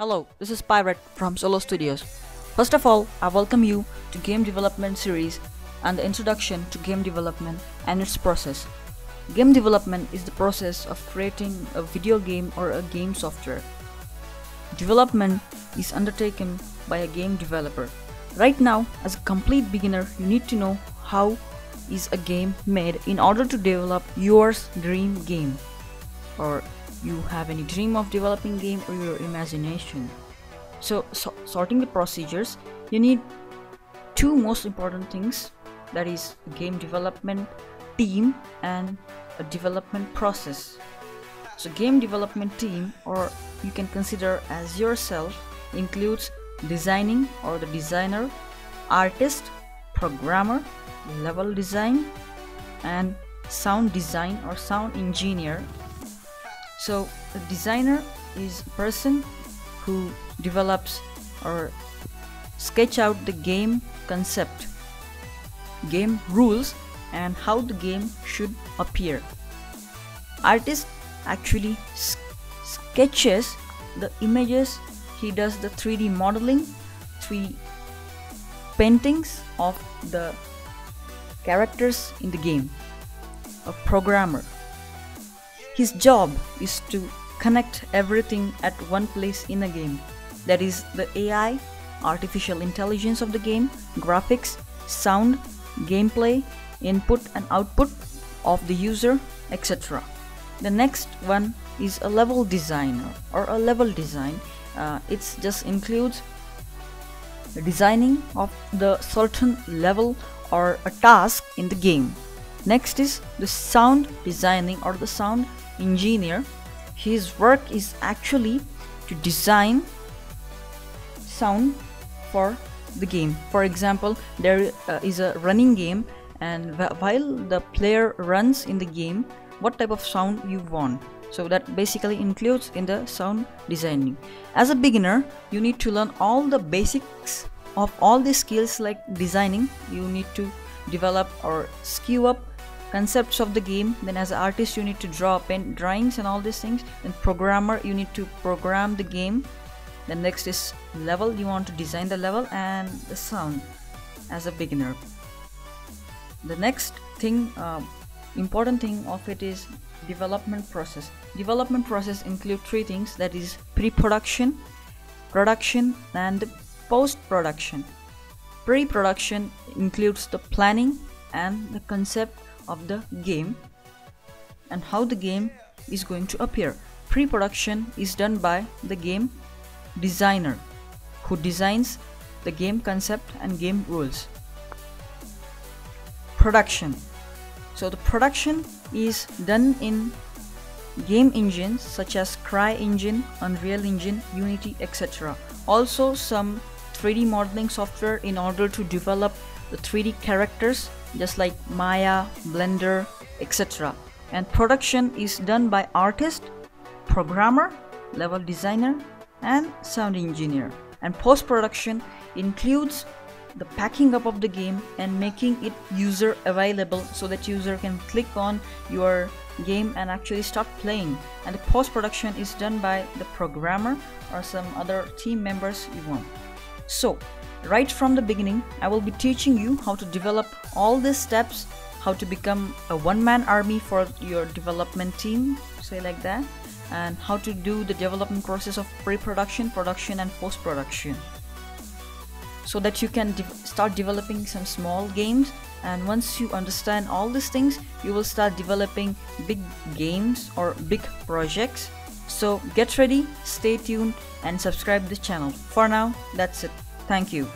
Hello, this is Pirate from Solo Studios. First of all, I welcome you to Game Development Series and the introduction to game development and its process. Game development is the process of creating a video game or a game software. Development is undertaken by a game developer. Right now, as a complete beginner, you need to know how is a game made in order to develop your dream game, or you have any dream of developing game or your imagination. So sorting the procedures, you need two most important things, that is a game development team and a development process. So game development team, or you can consider as yourself, includes designing or the designer, artist, programmer, level design, and sound design or sound engineer. So a designer is a person who develops or sketch out the game concept, game rules, and how the game should appear. Artist actually sketches the images. He does the 3D modeling, 3D paintings of the characters in the game. A programmer, his job is to connect everything at one place in a game, that is the AI, artificial intelligence of the game, graphics, sound, gameplay, input and output of the user, etc. The next one is a level designer or a level design. It just includes designing of the certain level or a task in the game. Next is the sound designing or the sound engineer. His work is actually to design sound for the game. For example, there is a running game, and while the player runs in the game, what type of sound you want. So that basically includes in the sound designing. As a beginner, you need to learn all the basics of all the skills like designing. You need to develop or skew up concepts of the game. Then as an artist, you need to draw pen drawings and all these things. Then programmer, you need to program the game. Then next is level, you want to design the level, and the sound as a beginner. The next thing, important thing of it is development process. Development process include three things, that is pre-production, production, and post-production. Pre-production includes the planning and the concept of the game and how the game is going to appear. Pre-production is done by the game designer, who designs the game concept and game rules. Production. So the production is done in game engines such as CryEngine, Unreal Engine, Unity, etc. Also some 3D modeling software in order to develop the 3D characters, just like Maya, Blender, etc. And production is done by artist, programmer, level designer, and sound engineer. And post-production includes the packing up of the game and making it user available so that user can click on your game and actually start playing. And the post-production is done by the programmer or some other team members you want. So right from the beginning, I will be teaching you how to develop all these steps, how to become a one-man army for your development team, say like that, and how to do the development process of pre-production, production, and post-production, so that you can start developing some small games. And once you understand all these things, you will start developing big games or big projects. So get ready, stay tuned, and subscribe this channel. For now, that's it. Thank you.